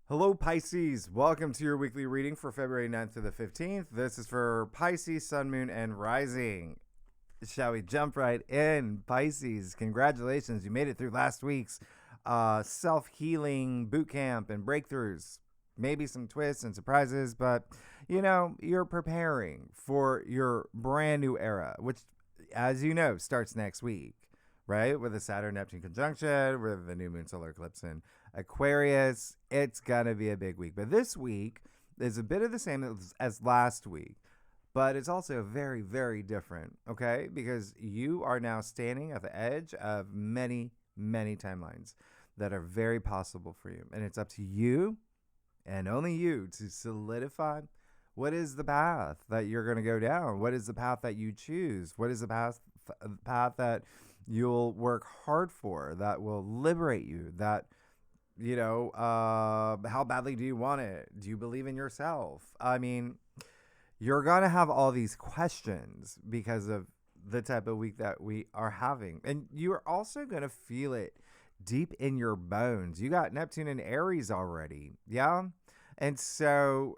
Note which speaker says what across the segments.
Speaker 1: Hello, Pisces. Welcome to your weekly reading for February 9th to the 15th. This is for Pisces, Sun, Moon, and Rising. Shall we jump right in? Pisces, congratulations. You made it through last week's self-healing boot camp and breakthroughs. Maybe some twists and surprises, but you're preparing for your brand new era, which, as you know, starts next week, right? With the Saturn-Neptune conjunction, with the new moon solar eclipse in Aquarius. It's going to be a big week. But this week is a bit of the same as last week, but it's also very, very different, okay? Because you are now standing at the edge of many, many timelines that are very possible for you. And it's up to you and only you to solidify what is the path that you're going to go down. What is the path that you choose? What is the path that you'll work hard for, that will liberate you, that how badly do you want it? Do you believe in yourself? I mean, you're going to have all these questions because of the type of week that we are having. And you're also going to feel it deep in your bones. You got Neptune in Aries already. Yeah. And so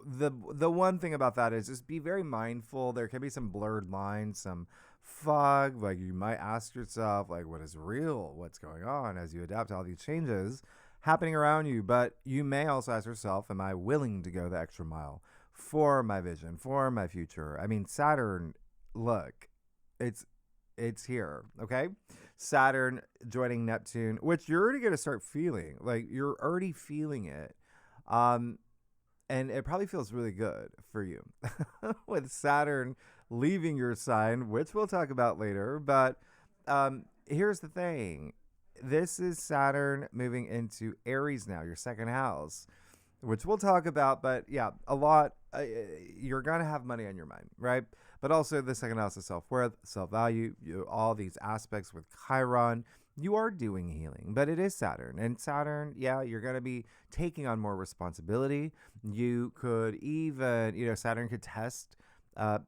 Speaker 1: the one thing about that is just be very mindful. There can be some blurred lines, some fog. Like, you might ask yourself, like, what is real? What's going on as you adapt to all these changes happening around you? But you may also ask yourself, am I willing to go the extra mile for my vision, for my future? I mean, Saturn, look, it's here, okay? Saturn joining Neptune, which you're already going to start feeling. Like, you're already feeling it. And it probably feels really good for you with Saturn leaving your sign, which we'll talk about later. But here's the thing. This is Saturn moving into Aries now, your second house, which we'll talk about. But yeah, a lot. You're going to have money on your mind, right? But also the second house is self-worth, self-value, all these aspects with Chiron. You are doing healing, but it is Saturn. And Saturn, yeah, you're going to be taking on more responsibility. You could even, Saturn could test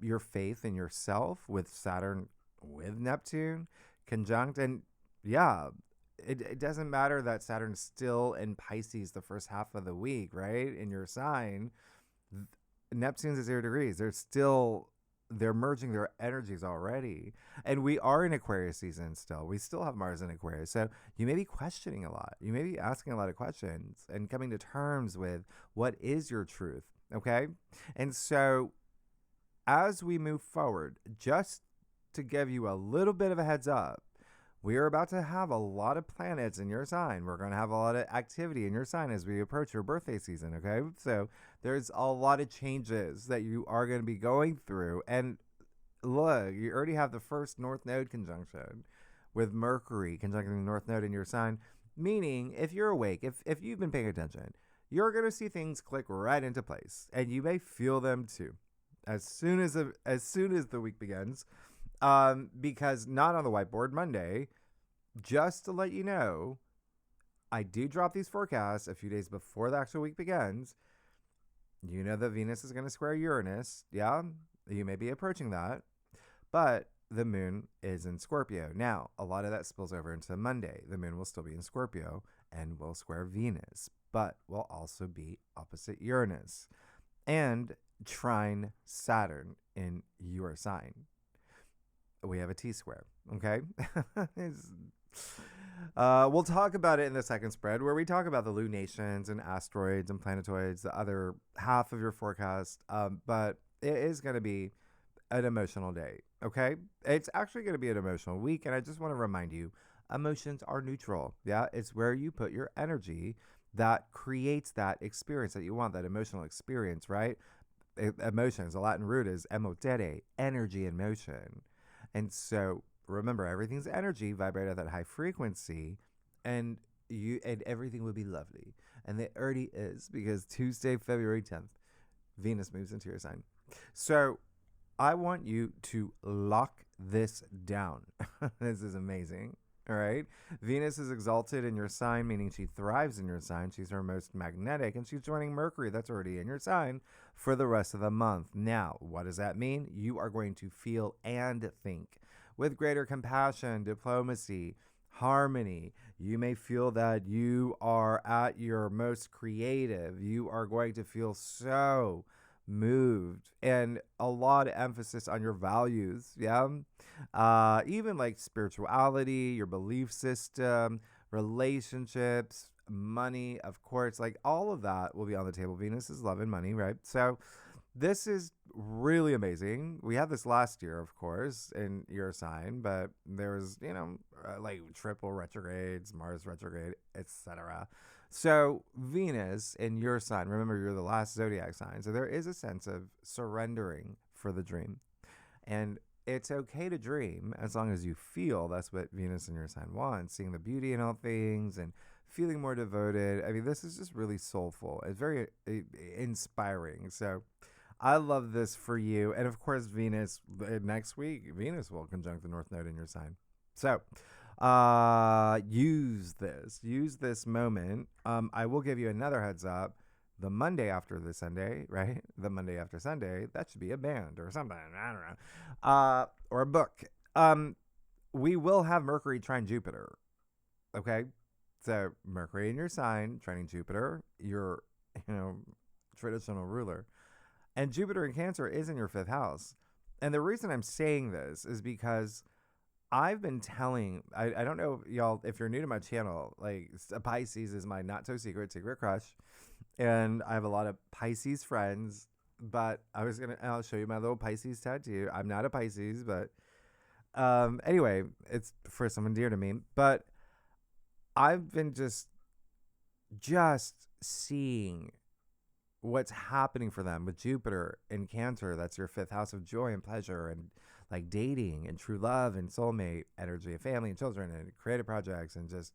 Speaker 1: your faith in yourself with Saturn with Neptune conjunct. And yeah, it doesn't matter that Saturn's still in Pisces the first half of the week, right? In your sign, Neptune's at 0 degrees. They're merging their energies already. And we are in Aquarius season still. We still have Mars in Aquarius. So you may be questioning a lot. You may be asking a lot of questions and coming to terms with what is your truth. Okay. And so as we move forward, just to give you a little bit of a heads up, we are about to have a lot of planets in your sign. We're going to have a lot of activity in your sign as we approach your birthday season, okay? So there's a lot of changes that you are going to be going through. And look, you already have the first North Node conjunction with Mercury conjuncting the North Node in your sign, meaning if you're awake, if you've been paying attention, you're going to see things click right into place. And you may feel them too as soon as the week begins. Because not on the whiteboard Monday, just to let you know, I do drop these forecasts a few days before the actual week begins. You know that Venus is going to square Uranus. Yeah, you may be approaching that, but the moon is in Scorpio. Now, a lot of that spills over into Monday. The moon will still be in Scorpio and will square Venus, but will also be opposite Uranus and trine Saturn in your sign. We have a T-square, okay? We'll talk about it in the second spread, where we talk about the lunations and asteroids and planetoids, the other half of your forecast. But it is going to be an emotional day, okay? It's actually going to be an emotional week, and I just want to remind you, emotions are neutral. Yeah, it's where you put your energy that creates that experience that you want, that emotional experience, right? Emotions, the Latin root is emotere, energy and motion. And so remember, everything's energy, vibrate at that high frequency, and everything will be lovely. And it already is, because Tuesday, February 10th, Venus moves into your sign. So I want you to lock this down. This is amazing. All right. Venus is exalted in your sign, meaning she thrives in your sign. She's her most magnetic, and she's joining Mercury, that's already in your sign, for the rest of the month. Now, what does that mean? You are going to feel and think with greater compassion, diplomacy, harmony. You may feel that you are at your most creative. You are going to feel so moved, and a lot of emphasis on your values. Yeah. Even like spirituality, your belief system, relationships, money, of course, like all of that will be on the table. Venus is love and money, right? So this is really amazing. We had this last year, of course, in your sign, but there was, like triple retrogrades, Mars retrograde, etc. So Venus in your sign, remember you're the last zodiac sign. So there is a sense of surrendering for the dream. And it's okay to dream as long as you feel that's what Venus in your sign wants, seeing the beauty in all things and feeling more devoted. I mean, this is just really soulful. It's very inspiring. So I love this for you. And of course, Venus, next week, Venus will conjunct the North Node in your sign. So use this moment. I will give you another heads up. The Monday after the Sunday, right? The Monday after Sunday, that should be a band or something. I don't know. Or a book. We will have Mercury trine Jupiter. Okay? So Mercury in your sign, trining Jupiter, your, traditional ruler. And Jupiter in Cancer is in your 5th house. And the reason I'm saying this is because I've been telling, I don't know, y'all, if you're new to my channel, like Pisces is my not so secret crush. And I have a lot of Pisces friends, but I'll show you my little Pisces tattoo. I'm not a Pisces, but anyway, it's for someone dear to me. But I've been just seeing what's happening for them with Jupiter in Cancer. That's your 5th house of joy and pleasure and like dating and true love and soulmate energy and family and children and creative projects, and just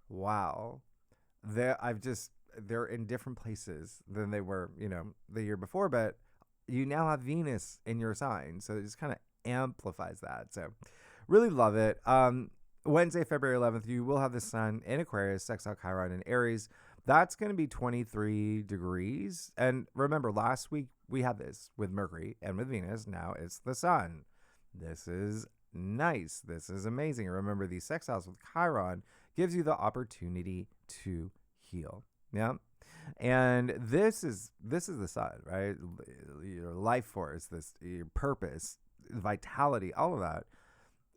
Speaker 1: wow. They're in different places than they were, the year before, but you now have Venus in your sign. So it just kind of amplifies that. So really love it. Wednesday, February 11th, you will have the sun in Aquarius, sextile Chiron in Aries. That's going to be 23 degrees. And remember, last week we had this with Mercury and with Venus. Now it's the sun. This is nice. This is amazing. Remember, these sextiles with Chiron gives you the opportunity to heal. Yeah. And this is the sun, right? Your life force, your purpose, vitality, all of that.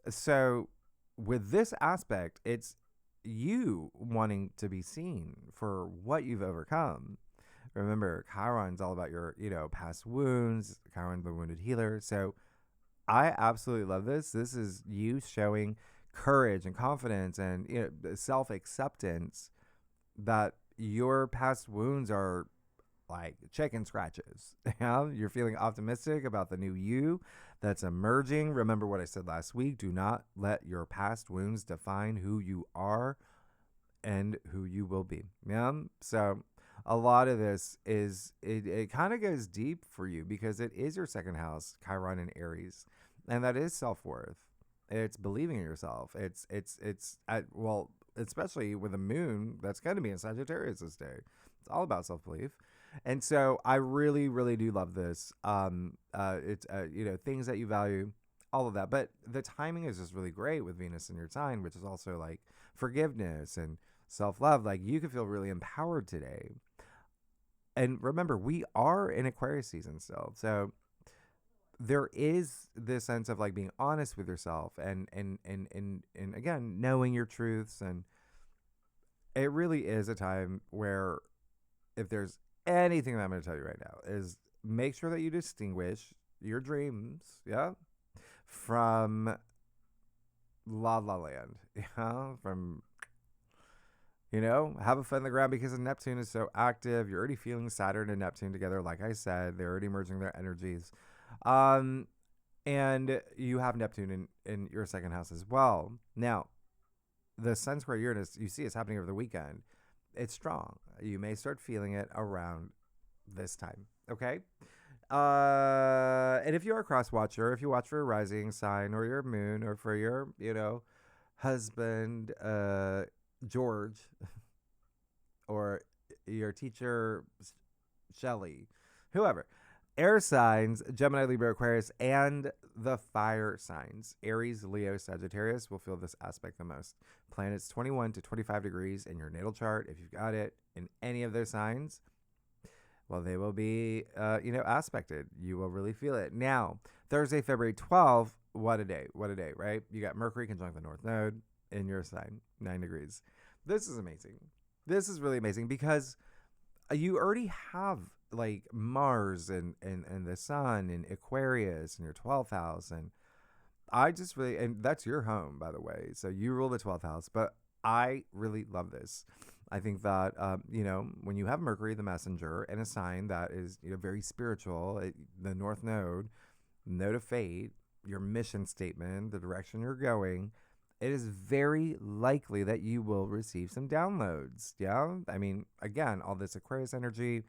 Speaker 1: So with this aspect, it's you wanting to be seen for what you've overcome. Remember, Chiron's all about your, past wounds. Chiron's the wounded healer. So I absolutely love this. This is you showing courage and confidence and self-acceptance that your past wounds are like chicken scratches. You're feeling optimistic about the new you that's emerging. Remember what I said last week. Do not let your past wounds define who you are and who you will be. Yeah. So a lot of this is, it kind of goes deep for you because it is your 2nd house, Chiron in Aries. And that is self-worth. It's believing in yourself. Especially with the moon, that's going to be in Sagittarius this day. It's all about self-belief. And so I really, really do love this. It's, things that you value, all of that. But the timing is just really great with Venus in your sign, which is also like forgiveness and self-love. Like you can feel really empowered today. And remember, we are in Aquarius season still. So there is this sense of like being honest with yourself and again, knowing your truths. And it really is a time where if there's anything that I'm going to tell you right now is make sure that you distinguish your dreams, yeah, from La La Land, from, have a foot in the ground because Neptune is so active. You're already feeling Saturn and Neptune together. Like I said, they're already merging their energies. And you have Neptune in your 2nd house as well. Now, the Sun square Uranus, you see it's happening over the weekend. It's strong. You may start feeling it around this time. Okay. And if you're a cross watcher, if you watch for your rising sign or your moon or for your, husband, George, or your teacher, Shelley, whoever, air signs, Gemini, Libra, Aquarius, and the fire signs, Aries, Leo, Sagittarius, will feel this aspect the most. Planets 21 to 25 degrees in your natal chart, if you've got it in any of those signs, well, they will be, aspected. You will really feel it. Now, Thursday, February 12th, what a day, right? You got Mercury conjunct the North Node in your sign, 9 degrees. This is amazing. This is really amazing because you already have like Mars and the Sun in Aquarius in your 12th house. And I just really, and that's your home, by the way. So you rule the 12th house, but I really love this. I think that, when you have Mercury, the messenger, and a sign that is, very spiritual, the North Node, node of fate, your mission statement, the direction you're going, it is very likely that you will receive some downloads. Yeah. I mean, again, all this Aquarius energy,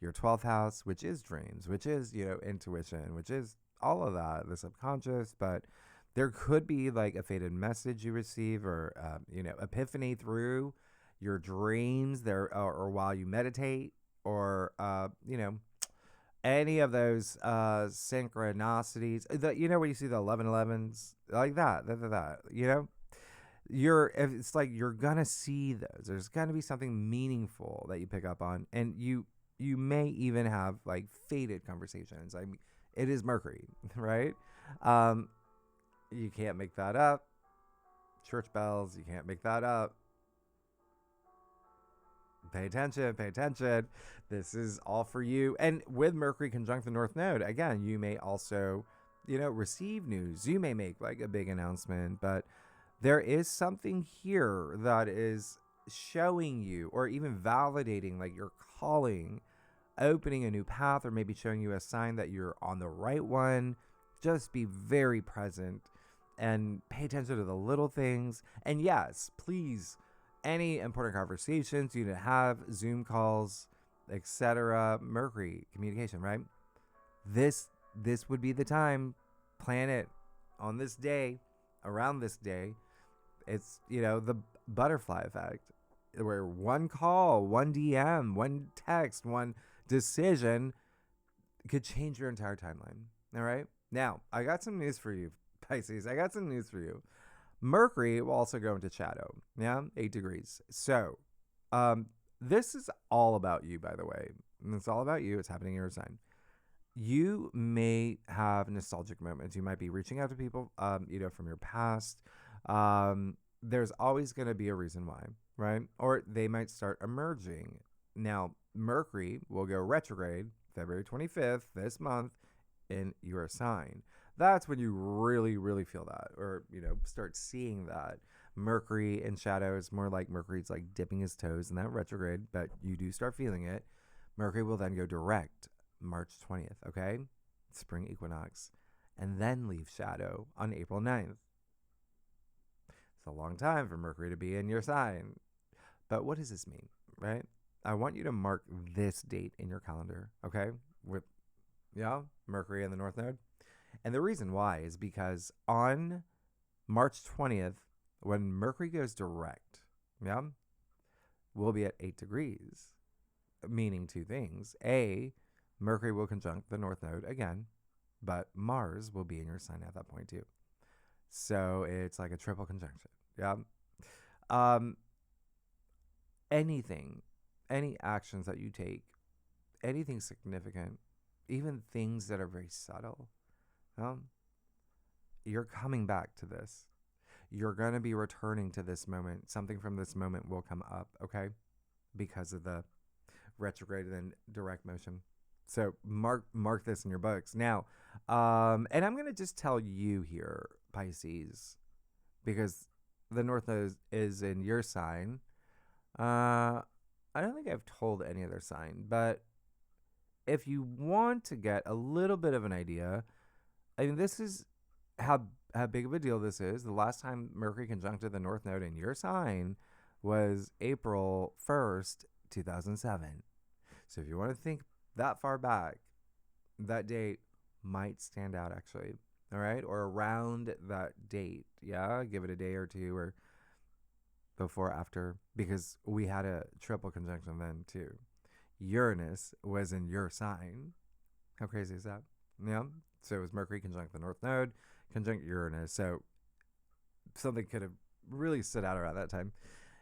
Speaker 1: your 12th house, which is dreams, which is, intuition, which is all of that, the subconscious, but there could be like a fated message you receive or, epiphany through your dreams there, or while you meditate, or, any of those synchronicities, when you see the 1111s, like that, it's like you're gonna see those. There's gonna be something meaningful that you pick up on, and you may even have like fated conversations. I mean, it is Mercury, right? You can't make that up. Church bells, you can't make that up. Pay attention. This is all for you. And with Mercury conjunct the North Node, again, you may also, receive news. You may make like a big announcement, but there is something here that is showing you or even validating like your calling, opening a new path, or maybe showing you a sign that you're on the right one. Just be very present and pay attention to the little things. And yes, please, any important conversations you need to have, Zoom calls, etc., Mercury communication, right? This would be the time. Plan it on this day, around this day. It's, the butterfly effect, where one call, one DM, one text, one decision could change your entire timeline. All right? Now, I got some news for you, Pisces. Mercury will also go into shadow, 8 degrees. So, this is all about you, by the way. And it's all about you. It's happening in your sign. You may have nostalgic moments. You might be reaching out to people, from your past. There's always going to be a reason why, right? Or they might start emerging. Now, Mercury will go retrograde February 25th, this month, in your sign. That's when you really, really feel that, or, start seeing that. Mercury in shadow is more like Mercury's like dipping his toes in that retrograde, but you do start feeling it. Mercury will then go direct March 20th, okay? Spring equinox, and then leave shadow on April 9th. It's a long time for Mercury to be in your sign. But what does this mean, right? I want you to mark this date in your calendar, okay? With, Mercury in the North Node. And the reason why is because on March 20th, when Mercury goes direct, we'll be at 8 degrees, meaning two things. A, Mercury will conjunct the North Node again, but Mars will be in your sign at that point too. So it's like a triple conjunction. Anything, any actions that you take, anything significant, even things that are very subtle, you're coming back to this. You're going to be returning to this moment. Something from this moment will come up, okay? Because of the retrograde and direct motion. So mark this in your books. Now, and I'm going to just tell you here, Pisces, because the North Node is in your sign. I don't think I've told any other sign, but if you want to get a little bit of an idea, I mean, this is how big of a deal this is. The last time Mercury conjuncted the North Node in your sign was April 1st, 2007. So if you want to think that far back, that date might stand out actually. All right. Or around that date. Yeah. Give it a day or two or before, after, because we had a triple conjunction then too. Uranus was in your sign. How crazy is that? Yeah. So it was Mercury conjunct the North Node, conjunct Uranus. So something could have really stood out around that time.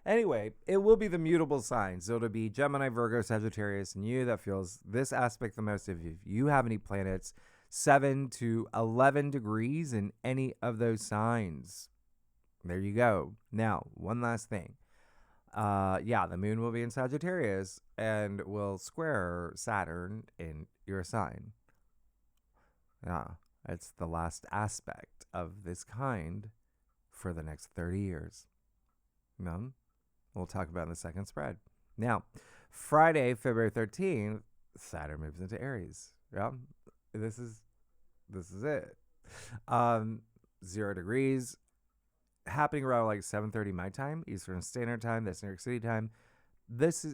Speaker 1: Anyway, it will be the mutable signs. So it'll be Gemini, Virgo, Sagittarius, and you that feels this aspect the most. If you have any planets 7 to 11 degrees in any of those signs, there you go. Now, one last thing. The moon will be in Sagittarius and will square Saturn in your sign. Yeah, it's the last aspect of this kind for the next 30 years. We'll talk about in the second spread. Now, Friday, February 13th, Saturn moves into Aries. Yeah, this is it. 0 degrees, happening around like 7:30 my time, Eastern Standard Time. That's New York City time.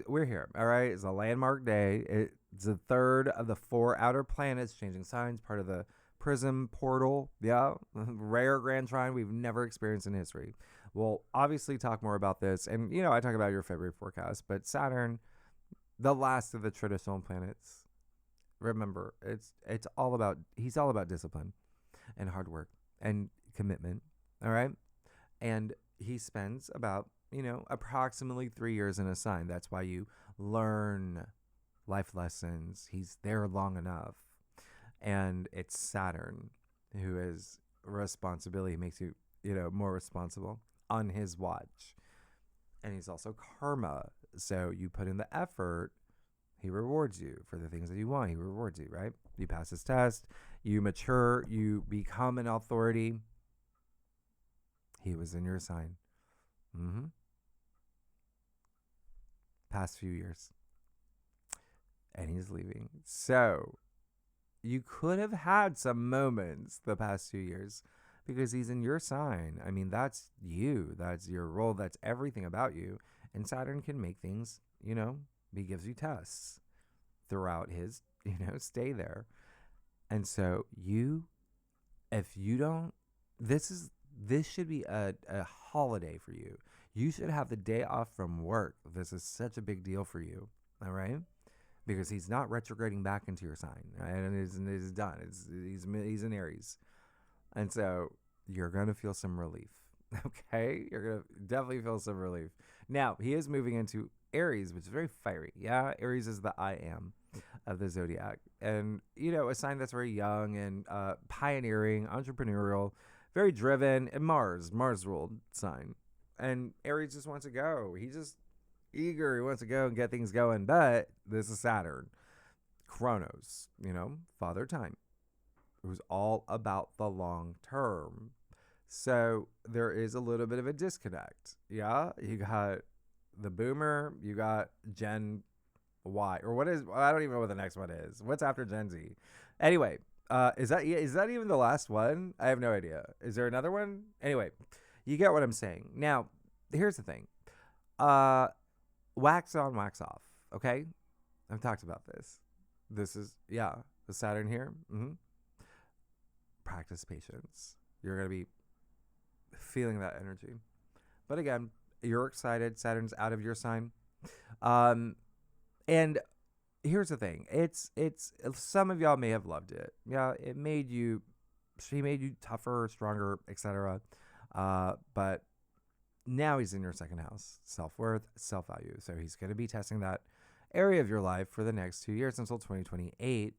Speaker 1: We're here. All right, it's a landmark day. It's the third of the 4 outer planets changing signs, part of the Prism portal. Yeah, rare grand trine we've never experienced in history. We'll obviously talk more about this, and I talk about your February forecast, but Saturn, the last of the traditional planets. Remember, he's all about discipline and hard work and commitment. All right, and he spends about approximately 3 years in a sign. That's why you learn life lessons. He's there long enough, and it's Saturn who is responsibility, makes you more responsible on his watch. And he's also karma. So you put in the effort, he rewards you for the things that you want. He rewards you, right? You pass his test, you mature, you become an authority. He was in your sign. Past few years. And he's leaving. So you could have had some moments the past 2 years because he's in your sign. I mean, that's you. That's your role. That's everything about you. And Saturn can make things, he gives you tests throughout his, stay there. And so if you don't, this should be a holiday for you. You should have the day off from work. This is such a big deal for you. All right? Because he's not retrograding back into your sign. And it's done. He's in Aries. And so you're going to feel some relief. Okay? You're going to definitely feel some relief. Now, he is moving into Aries, which is very fiery. Yeah? Aries is the I am of the zodiac. And, a sign that's very young and pioneering, entrepreneurial, very driven, and Mars ruled sign. And Aries just wants to go. He's just eager. He wants to go and get things going. But this is Saturn. Chronos, Father Time, who's all about the long term. So there is a little bit of a disconnect. Yeah, you got the boomer, you got Gen Y, or what is? I don't even know what the next one is. What's after Gen Z? Anyway, is that even the last one? I have no idea. Is there another one? Anyway, you get what I'm saying. Now, here's the thing. Wax on, wax off. Okay, I've talked about this. This is the Saturn here. Practice patience. You're gonna be feeling that energy. But again, you're excited. Saturn's out of your sign. And here's the thing. It's some of y'all may have loved it. Yeah, she made you tougher, stronger, etc. But now he's in your second house. Self-worth, self-value. So he's going to be testing that area of your life for the next 2 years until 2028.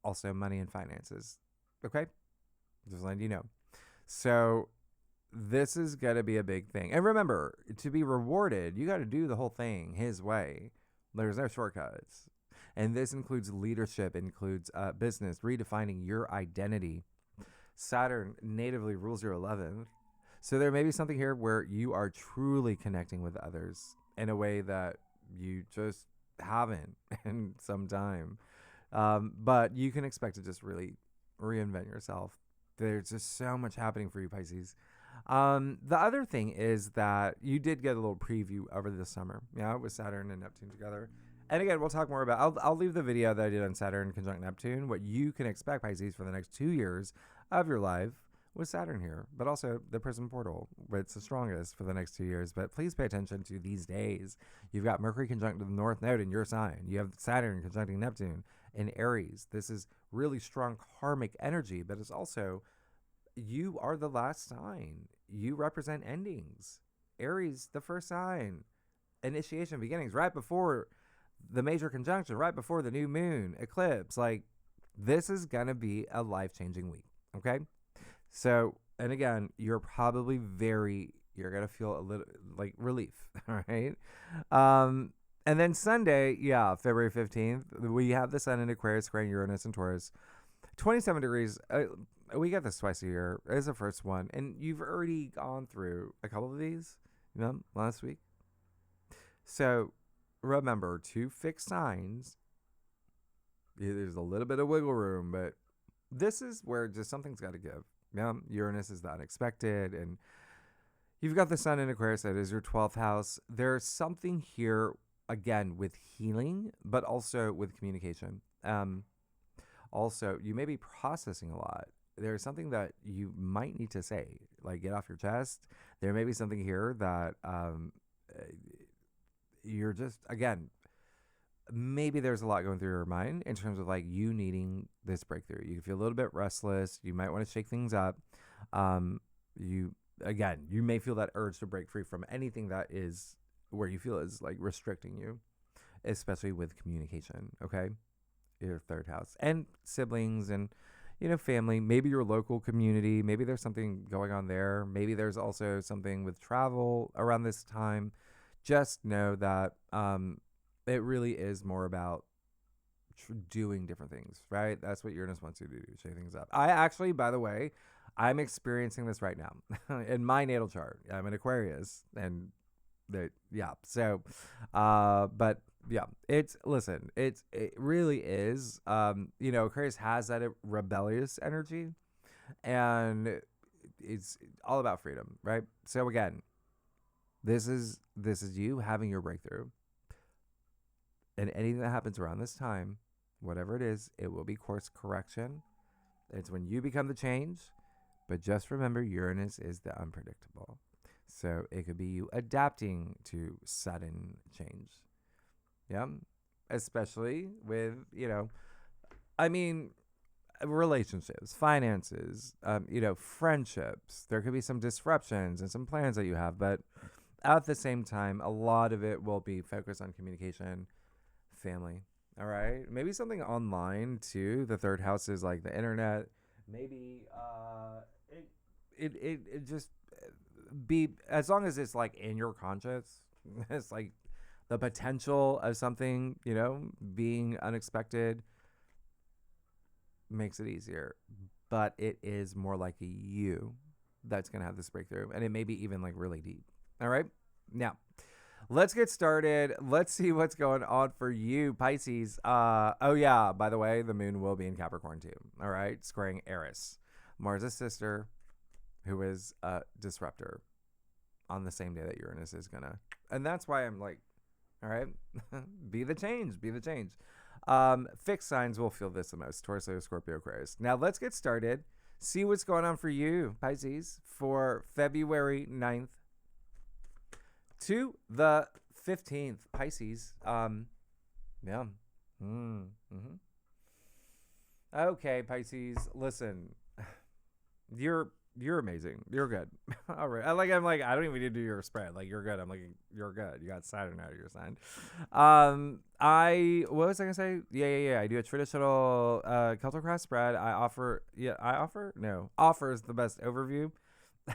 Speaker 1: Also money and finances. Okay? Just letting you know. So this is going to be a big thing. And remember, to be rewarded, you got to do the whole thing his way. There's no shortcuts. And this includes leadership, includes business, redefining your identity. Saturn natively rules your 11th. So there may be something here where you are truly connecting with others in a way that you just haven't in some time. But you can expect to just really reinvent yourself. There's just so much happening for you, Pisces. The other thing is that you did get a little preview over the summer, with Saturn and Neptune together. And again, we'll talk more about, I'll leave the video that I did on Saturn conjunct Neptune, what you can expect, Pisces, for the next 2 years of your life with Saturn here, but also the Prism portal, it's the strongest for the next 2 years. But please pay attention to these days. You've got Mercury conjunct the North Node in your sign. You have Saturn conjuncting Neptune in Aries. This is really strong karmic energy, but it's also you are the last sign. You represent endings. Aries, the first sign, initiation, beginnings, right before the major conjunction, right before the new moon eclipse. Like, this is going to be a life-changing week, okay? So, and again, you're going to feel a little like relief, all right? And then Sunday, February 15th, we have the sun in Aquarius squaring Uranus and Taurus. 27 degrees. We get this twice a year. It's the first one. And you've already gone through a couple of these, last week. So remember, 2 fixed signs. There's a little bit of wiggle room, but this is where just something's got to give. Yeah, Uranus is the unexpected, and you've got the sun in Aquarius. That is your 12th house. There's something here, again, with healing, but also with communication. Also, you may be processing a lot. There's something that you might need to say, like get off your chest. There may be something here that you're just, again, maybe there's a lot going through your mind in terms of like you needing this breakthrough. You feel a little bit restless. You might want to shake things up. You may feel that urge to break free from anything that is where you feel is like restricting you, especially with communication. Okay. Your 3rd house and siblings and, family, maybe your local community. Maybe there's something going on there. Maybe there's also something with travel around this time. Just know that, it really is more about doing different things, right? That's what Uranus wants you to do, shake things up. I actually, by the way, I'm experiencing this right now in my natal chart. I'm an Aquarius, and but it really is. Aquarius has that rebellious energy, and it's all about freedom, right? So again, this is you having your breakthrough. And anything that happens around this time, whatever it is, it will be course correction. It's when you become the change. But just remember, Uranus is the unpredictable. So it could be you adapting to sudden change. Yeah. Especially with, relationships, finances, friendships. There could be some disruptions and some plans that you have. But at the same time, a lot of it will be focused on communication, family. All right. Maybe something online too. The 3rd house is like the internet. Maybe it just be, as long as it's like in your conscious, it's like the potential of something, being unexpected makes it easier. But it is more like you that's going to have this breakthrough. And it may be even like really deep. All right. Now, let's get started. Let's see what's going on for you, Pisces. By the way, the moon will be in Capricorn too. All right. Squaring Eris, Mars' sister, who is a disruptor on the same day that Uranus is going to. And that's why I'm like, all right, be the change. Fixed signs will feel this the most. Taurus, Scorpio, Aquarius. Now let's get started. See what's going on for you, Pisces, for February 9th. To the 15th, Pisces. Okay, Pisces. Listen, you're amazing. You're good. All right. I don't even need to do your spread. Like, you're good. I'm like, you're good. You got Saturn out of your sign. What was I gonna say? Yeah. I do a traditional Celtic cross spread. Offer is the best overview,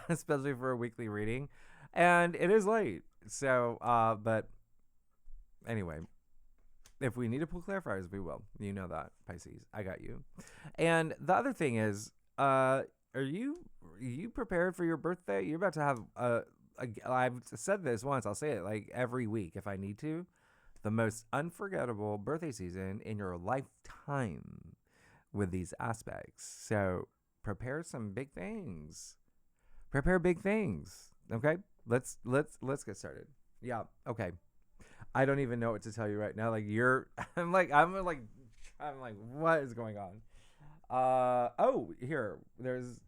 Speaker 1: especially for a weekly reading, and it is late. So, but anyway, if we need to pull clarifiers, we will. You know that, Pisces. I got you. And the other thing is, are you prepared for your birthday? You're about to have I've said this once. I'll say it like every week if I need to. The most unforgettable birthday season in your lifetime with these aspects. So prepare some big things. Prepare big things. Okay. Let's get started. Yeah. Okay. I don't even know what to tell you right now. Like I'm like, what is going on? Here, there's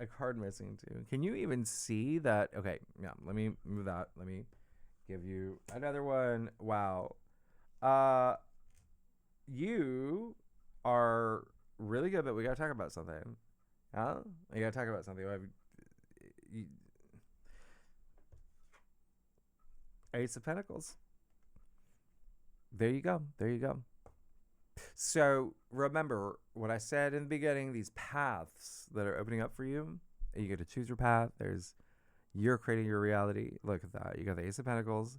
Speaker 1: a card missing too. Can you even see that? Okay. Yeah. Let me move that. Let me give you another one. Wow. You are really good, but we got to talk about something. Huh? We got to talk about something. You, Ace of Pentacles. There you go. There you go. So remember what I said in the beginning, these paths that are opening up for you. You get to choose your path. You're creating your reality. Look at that. You got the Ace of Pentacles.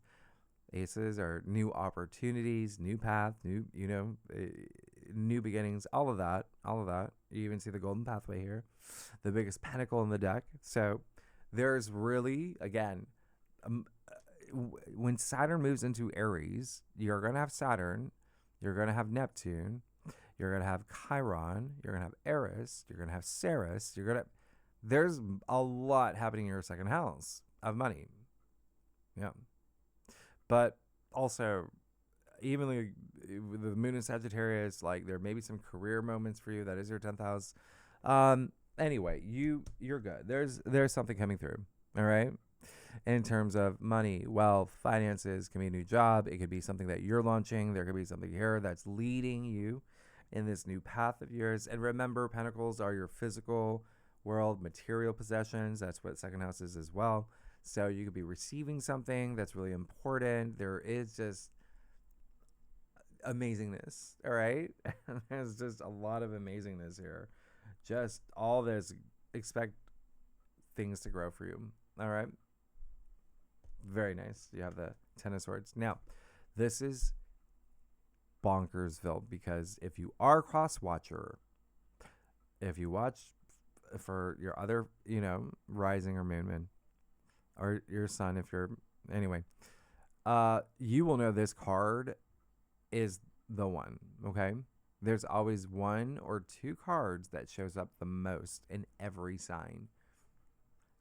Speaker 1: Aces are new opportunities, new path, new beginnings, all of that. You even see the golden pathway here, the biggest pentacle in the deck. So there's really, again, when Saturn moves into Aries, you're going to have Saturn, you're going to have Neptune, you're going to have Chiron, you're going to have Eris, you're going to have Ceres, there's a lot happening in your second house of money. Yeah. But also, even with the moon in Sagittarius, like there may be some career moments for you. That is your 10th house. Anyway, you're good. There's something coming through. All right. In terms of money, wealth, finances, can be a new job. It could be something that you're launching. There could be something here that's leading you in this new path of yours. And remember, pentacles are your physical world, material possessions. That's what second house is as well. So you could be receiving something that's really important. There is just amazingness, all right? There's just a lot of amazingness here. Just all this, expect things to grow for you, all right? Very nice. You have the Ten of Swords. Now, this is bonkersville because if you are a cross watcher, if you watch for your other, rising or moon, or your sun, if you're, anyway, you will know this card is the one, okay? There's always one or two cards that shows up the most in every sign.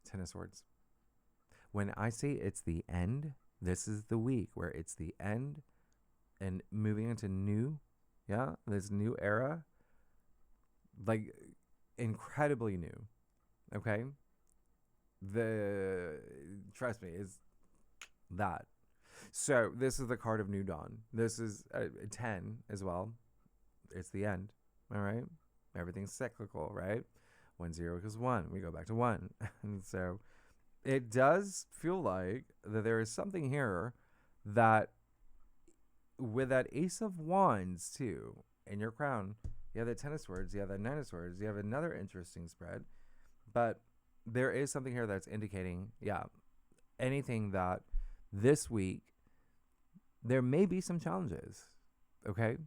Speaker 1: Ten of Swords. When I say it's the end, this is the week where it's the end and moving into this new era, like incredibly new, okay? Trust me, is that. So this is the card of New Dawn. This is a 10 as well. It's the end, all right? Everything's cyclical, right? 1 0 equals 1. We go back to 1. And so it does feel like that there is something here that with that Ace of Wands too in your crown, you have the Ten of Swords, you have the Nine of Swords, you have another interesting spread. But there is something here that's indicating, anything that this week, there may be some challenges, okay?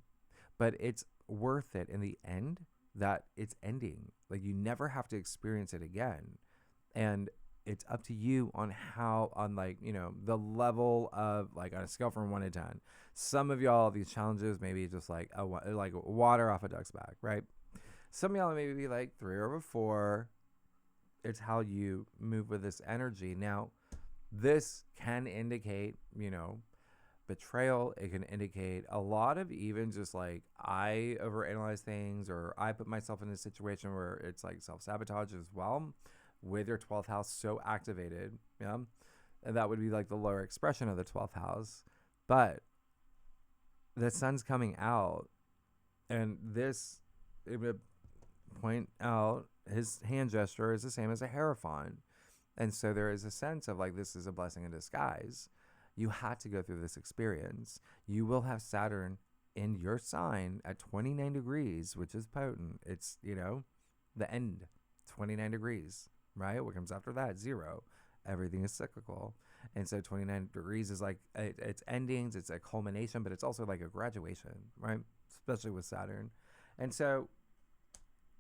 Speaker 1: But it's worth it in the end that it's ending. Like you never have to experience it again. And it's up to you on how, the level of, like on a scale from 1 to 10. Some of y'all, these challenges maybe just like water off a duck's back, right? Some of y'all maybe be like 3 or 4. It's how you move with this energy. Now, this can indicate, betrayal. It can indicate a lot of even just like I overanalyze things, or I put myself in a situation where it's like self-sabotage as well with your 12th house so activated. Yeah. And that would be like the lower expression of the 12th house. But the sun's coming out, and this, it would point out, his hand gesture is the same as a Hierophant. And so there is a sense of like, this is a blessing in disguise. You had to go through this experience. You will have Saturn in your sign at 29 degrees, which is potent. It's, the end, 29 degrees, right? What comes after that? 0. Everything is cyclical. And so 29 degrees is like, it's endings, it's a culmination, but it's also like a graduation, right? Especially with Saturn. And so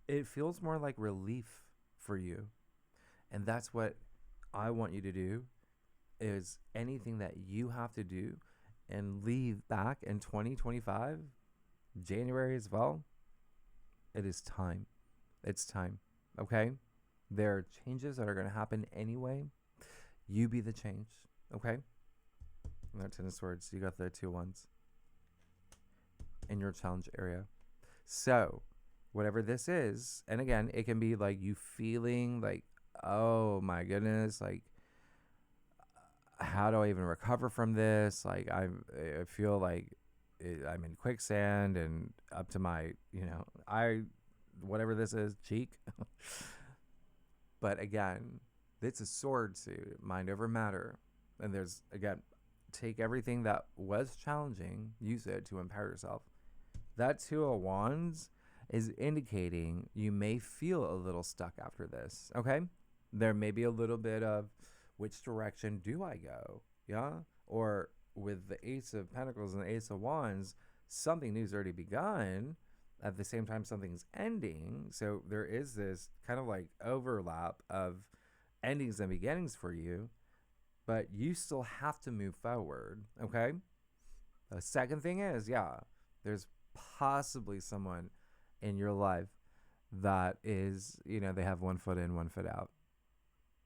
Speaker 1: it feels more like relief for you. And that's what I want you to do, is anything that you have to do and leave back in 2025, January as well, it is time. It's time, okay? There are changes that are going to happen anyway. You be the change, okay? And that Ten of Swords, you got the 2 ones in your challenge area. So whatever this is, and again, it can be like you feeling like, oh my goodness, like, how do I even recover from this? Like, I feel like I'm in quicksand and up to my, whatever this is, cheek. But again, it's a sword suit, mind over matter. And there's, again, take everything that was challenging, use it to empower yourself. That Two of Wands is indicating you may feel a little stuck after this, okay? There may be a little bit of, which direction do I go? Yeah? Or with the Ace of Pentacles and the Ace of Wands, something new's already begun. At the same time, something's ending. So there is this kind of like overlap of endings and beginnings for you, but you still have to move forward, okay? The second thing is, there's possibly someone in your life that is, they have one foot in, one foot out.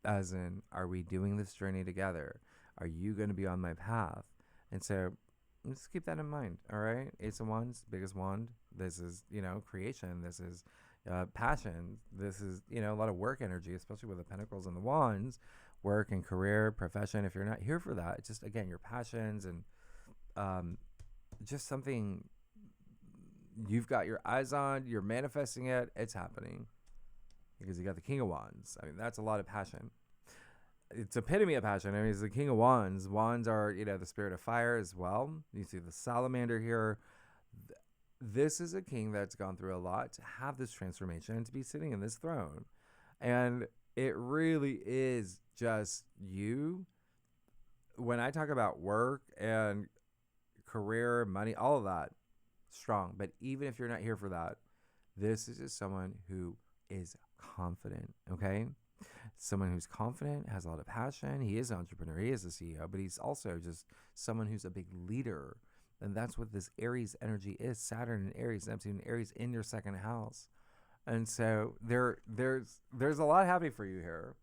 Speaker 1: As in, are we doing this journey together? Are you going to be on my path? And so just keep that in mind, all right? Ace of Wands, biggest wand. This is, creation. This is passion. This is, a lot of work energy, especially with the Pentacles and the Wands, work and career, profession. If you're not here for that, it's just, again, your passions and just something you've got your eyes on, you're manifesting it, it's happening. Because you got the King of Wands. I mean, that's a lot of passion. It's epitome of passion. I mean, it's the King of Wands. Wands are, the spirit of fire as well. You see the salamander here. This is a king that's gone through a lot to have this transformation and to be sitting in this throne. And it really is just you. When I talk about work and career, money, all of that, strong. But even if you're not here for that, this is just someone who is confident, okay? Someone who's confident, has a lot of passion. He is an entrepreneur, he is a CEO, but he's also just someone who's a big leader. And that's what this Aries energy is. Saturn and Aries, Neptune and Aries in your second house. And so there's a lot happening for you here.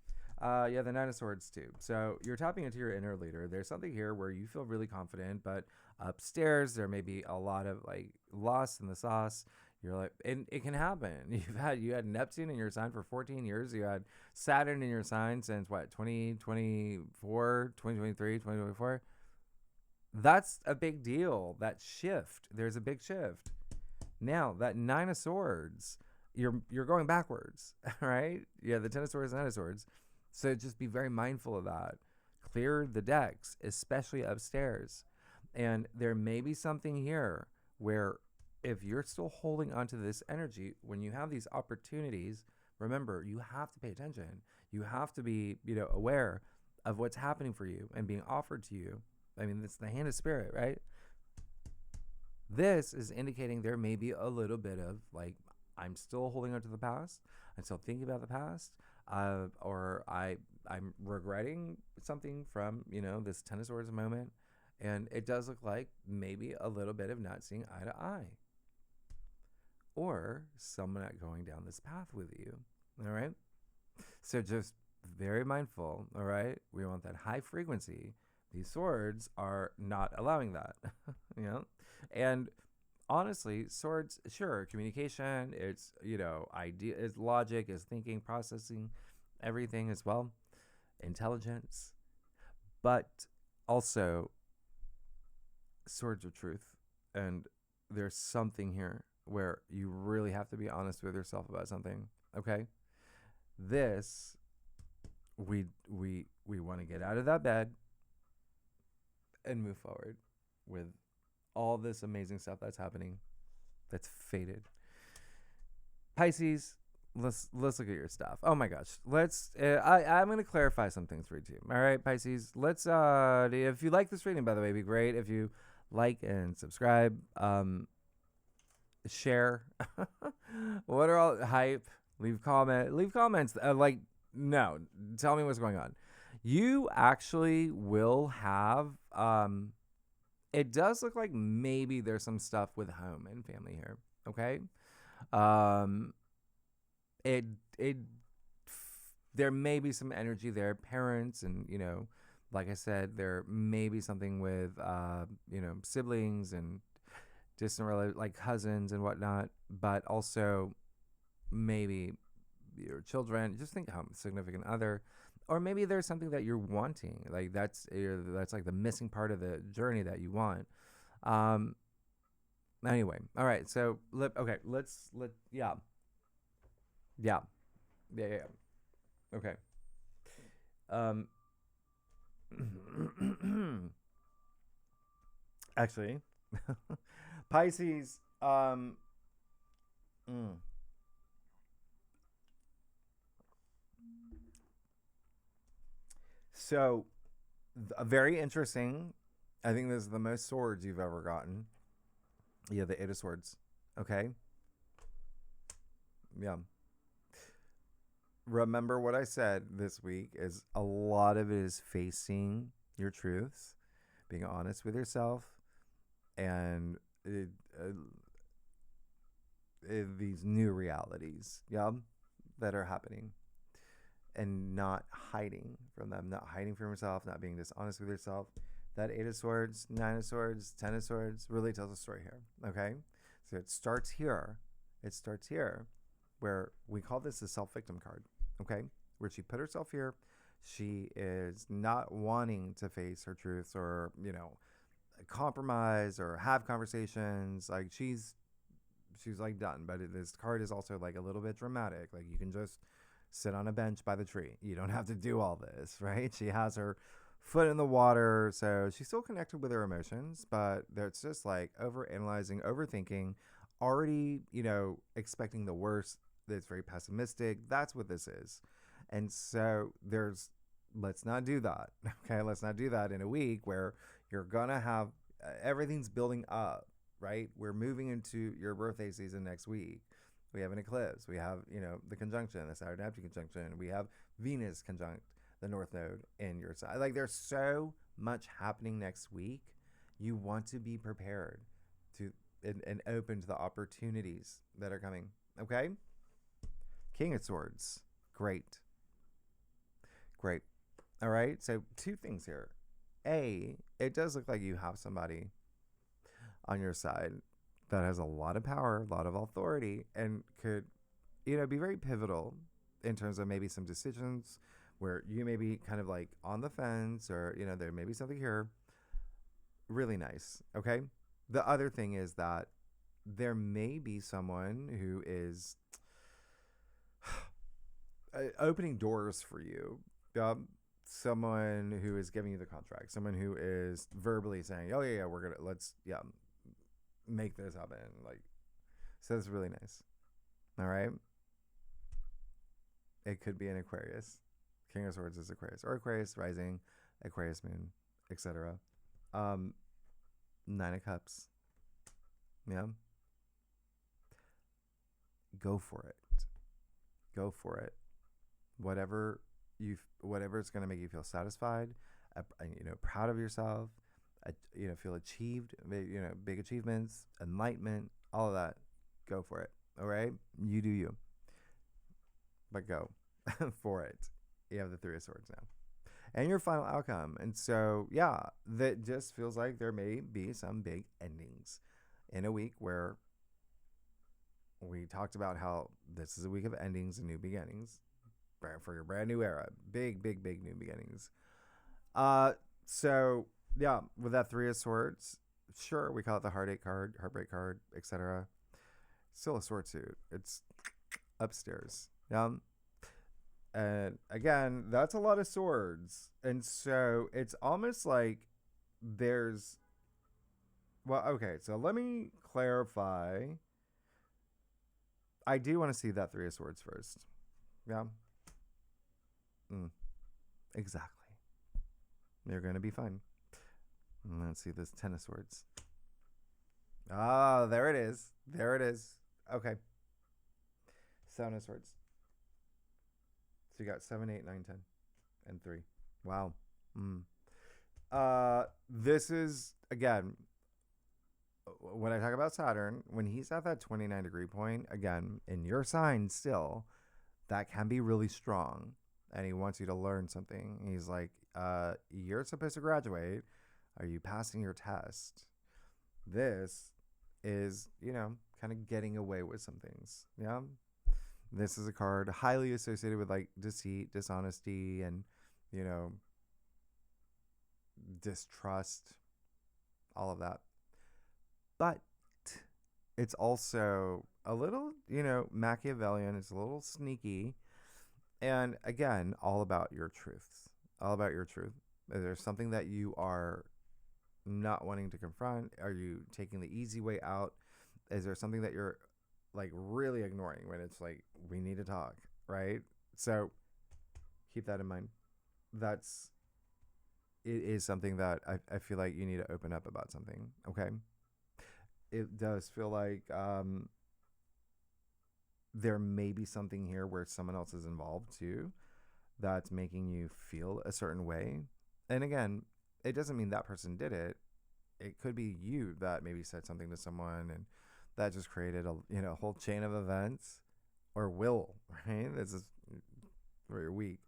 Speaker 1: The Nine of Swords too. So you're tapping into your inner leader. There's something here where you feel really confident, but upstairs there may be a lot of like loss in the sauce. You're like, and it can happen. You had Neptune in your sign for 14 years. You had Saturn in your sign since what, 2024, 2023, 2024. That's a big deal. That shift. There's a big shift. Now that Nine of Swords, you're going backwards, right? Yeah, the Ten of Swords, Nine of Swords. So just be very mindful of that. Clear the decks, especially upstairs. And there may be something here where if you're still holding onto this energy, when you have these opportunities, remember, you have to pay attention. You have to be, aware of what's happening for you and being offered to you. I mean, it's the hand of spirit, right? This is indicating there may be a little bit of like, I'm still holding on to the past. I'm still thinking about the past. Or I'm regretting something from, this Ten of Swords moment. And it does look like maybe a little bit of not seeing eye to eye. Or someone not going down this path with you. All right? So just very mindful. All right? We want that high frequency. These swords are not allowing that. And honestly, swords, sure, communication, it's, idea, it's logic, it's thinking, processing, everything as well, intelligence, but also swords of truth. And there's something here where you really have to be honest with yourself about something, okay? This, we want to get out of that bed and move forward with all this amazing stuff that's happening, that's faded. Pisces, let's look at your stuff. Oh my gosh, I'm gonna clarify some things for you too. All right, Pisces, let's if you like this reading, by the way, it'd be great if you like and subscribe, share. What are all hype? Leave comments. No, tell me what's going on. You actually will have it does look like maybe there's some stuff with home and family here. Okay. There may be some energy there, parents, and like I said, there may be something with siblings and distant relatives, like cousins and whatnot, but also maybe your children. Just think home, significant other. Or maybe there's something that you're wanting, like that's like the missing part of the journey that you want. Anyway, all right. So okay, yeah, yeah, yeah, yeah. Okay. Um, actually, Pisces. Mm. So very interesting. I think this is the most swords you've ever gotten. Yeah, the Eight of Swords. Okay. Yeah. Remember what I said this week is a lot of it is facing your truths, being honest with yourself, and it, uh, these new realities, yeah, that are happening, and not hiding from them, not hiding from yourself, not being dishonest with yourself. That Eight of Swords, Nine of Swords, Ten of Swords really tells a story here. Okay, so it starts here. It starts here, where we call this the self-victim card. Okay, where she put herself here. She is not wanting to face her truths, or compromise or have conversations. Like she's like done. But this card is also like a little bit dramatic. Like you can just sit on a bench by the tree. You don't have to do all this, right? She has her foot in the water, so she's still connected with her emotions, but it's just like over analyzing, overthinking, already, expecting the worst. That's very pessimistic. That's what this is. And so let's not do that. Okay, let's not do that in a week where you're gonna have everything's building up, right? We're moving into your birthday season next week. We have an eclipse. We have, the conjunction, the Saturn Neptune conjunction. We have Venus conjunct the North Node in your side. Like there's so much happening next week. You want to be prepared to and open to the opportunities that are coming. Okay? King of Swords. Great. Great. All right. So two things here. A, it does look like you have somebody on your side that has a lot of power, a lot of authority, and could, be very pivotal in terms of maybe some decisions where you may be kind of like on the fence, or, there may be something here. Really nice. Okay. The other thing is that there may be someone who is opening doors for you. Someone who is giving you the contract, someone who is verbally saying, "Oh yeah, let's make this happen." Like, so it's really nice. All right. It could be an Aquarius. King of Swords is Aquarius, or Aquarius rising, Aquarius moon, etc. Nine of Cups. Yeah. Go for it. Go for it. Whatever is going to make you feel satisfied, proud of yourself, feel achieved, big achievements, enlightenment, all of that. Go for it. All right. You do you. But go for it. You have the Three of Swords now. And your final outcome. And so, yeah, that just feels like there may be some big endings in a week where we talked about how this is a week of endings and new beginnings for your brand new era. Big, big, big new beginnings. So, yeah, with that Three of Swords, sure, we call it the heartache card, heartbreak card, etc. Still a sword suit. It's upstairs. Yeah. And again, that's a lot of swords. And so it's almost like there's. Well, okay, so let me clarify. I do want to see that Three of Swords first. Yeah. Exactly. You're going to be fine. Let's see this Ten of Swords. Ah, there it is. There it is. Okay. Seven of Swords. So you got 7, 8, 9, 10, and 3. Wow. This is, again, when I talk about Saturn, when he's at that 29-degree point, again, in your sign still, that can be really strong. And he wants you to learn something. He's like, you're supposed to graduate. Are you passing your test? This is, kind of getting away with some things. Yeah. This is a card highly associated with like deceit, dishonesty, and, distrust, all of that. But it's also a little, Machiavellian. It's a little sneaky. And again, all about your truths. All about your truth. Is there something that you are not wanting to confront? Are you taking the easy way out? Is there something that you're like really ignoring when it's like, we need to talk, right? So keep that in mind. That's, it is something that I feel like you need to open up about something, okay? It does feel like there may be something here where someone else is involved too that's making you feel a certain way. And again, it doesn't mean that person did it. It could be you that maybe said something to someone and that just created a whole chain of events, or will, right? This is very weak.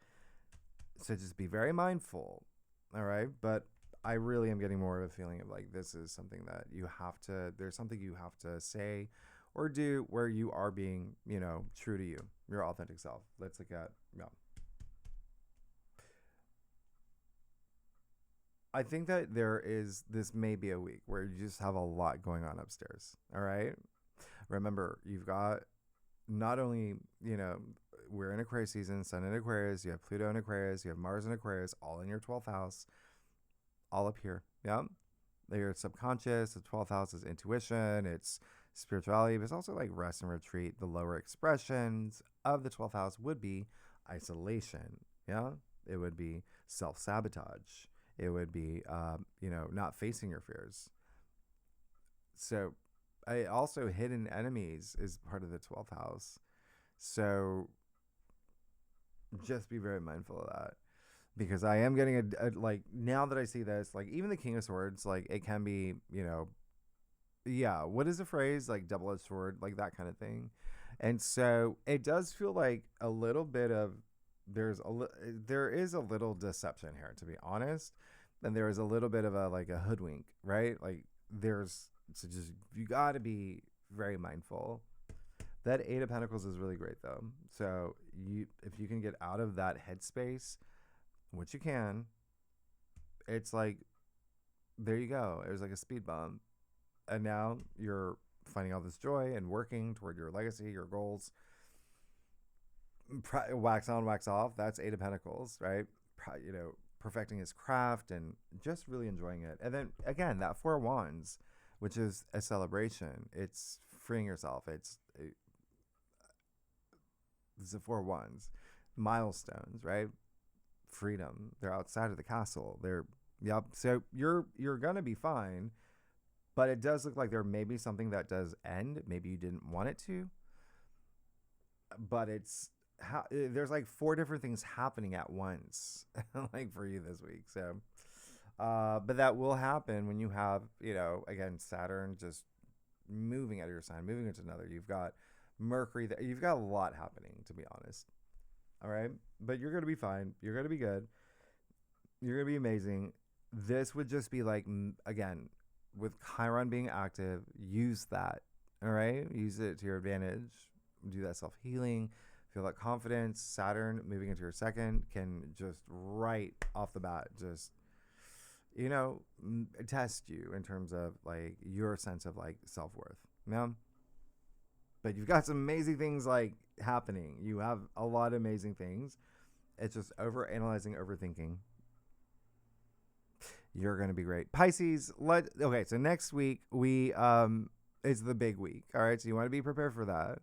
Speaker 1: So just be very mindful, all right? But I really am getting more of a feeling of like this is something that you have to, there's something you have to say or do where you are being, true to you, your authentic self. Let's look at, yeah. I think that this may be a week where you just have a lot going on upstairs, all right? Remember, you've got not only, we're in Aquarius season, Sun in Aquarius, you have Pluto in Aquarius, you have Mars in Aquarius, all in your 12th house, all up here. Yeah. Your subconscious, the 12th house is intuition, it's spirituality, but it's also like rest and retreat. The lower expressions of the 12th house would be isolation. Yeah. It would be self sabotage. It would be, not facing your fears. So, also hidden enemies is part of the 12th house. So, just be very mindful of that, because I am getting like, now that I see this, like even the King of Swords, like it can be, yeah, what is the phrase, like double-edged sword, like that kind of thing. And so it does feel like a little bit of, there is a little deception here, to be honest, and there is a little bit of a like a hoodwink, right? Like there's, so just, you got to be very mindful. That Eight of Pentacles is really great though. So if you can get out of that headspace, which you can, it's like, there you go. It was like a speed bump. And now you're finding all this joy and working toward your legacy, your goals. Wax on, wax off. That's Eight of Pentacles, right? Perfecting his craft and just really enjoying it. And then again, that Four of Wands, which is a celebration. It's freeing yourself. It's the Four of Wands. Milestones, right? Freedom. They're outside of the castle. Yep. So you're gonna be fine, but it does look like there may be something that does end. Maybe you didn't want it to, but there's like four different things happening at once, like for you this week. So, but that will happen when you have, again, Saturn just moving out of your sign, moving into another. You've got Mercury. You've got a lot happening, to be honest. All right, but you're gonna be fine. You're gonna be good. You're gonna be amazing. This would just be like, again, with Chiron being active, use that. All right, use it to your advantage. Do that self healing. Feel that confidence. Saturn moving into your second can just right off the bat just, test you in terms of like your sense of like self-worth. Yeah. But you've got some amazing things like happening. You have a lot of amazing things. It's just over analyzing, overthinking. You're going to be great. Pisces, okay, so next week we is the big week. All right? So you want to be prepared for that.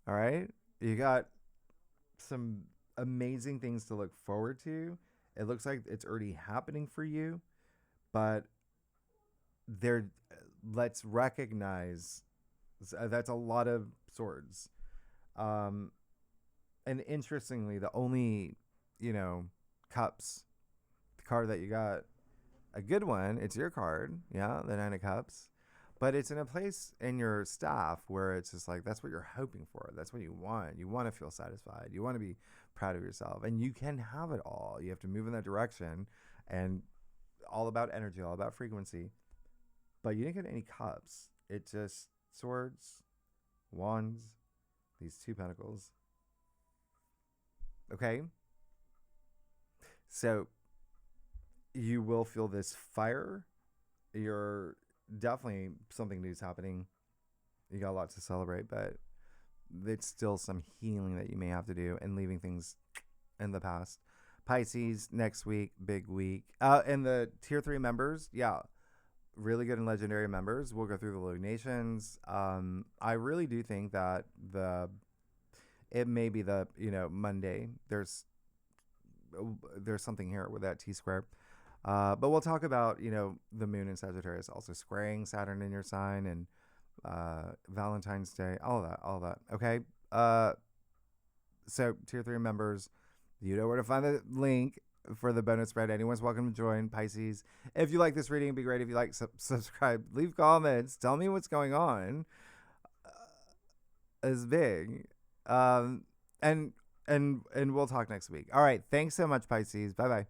Speaker 1: All right? You got some amazing things to look forward to. It looks like it's already happening for you, but let's recognize that's a lot of swords. And interestingly, the only, cups, the card that you got, a good one, it's your card, yeah, the Nine of Cups, but it's in a place in your staff where it's just like, that's what you're hoping for. That's what you want. You want to feel satisfied. You want to be proud of yourself, and you can have it all. You have to move in that direction, and all about energy, all about frequency, but you didn't get any cups. It's just swords, wands, these two pentacles. Okay. So you will feel this fire. You're definitely, something new is happening. You got a lot to celebrate, but it's still some healing that you may have to do and leaving things in the past. Pisces next week, big week. And the tier 3 members, yeah, really good and legendary members. We'll go through the lunations. I really do think that it may be the Monday. There's something here with that T square. But we'll talk about the moon in Sagittarius also squaring Saturn in your sign, and Valentine's Day, all of that. Okay. So tier 3 members, you know where to find the link for the bonus spread. Anyone's welcome to join. Pisces, if you like this reading, it'd be great if you like, subscribe, leave comments, tell me what's going on. Is big. And we'll talk next week. All right, thanks so much, Pisces. Bye bye.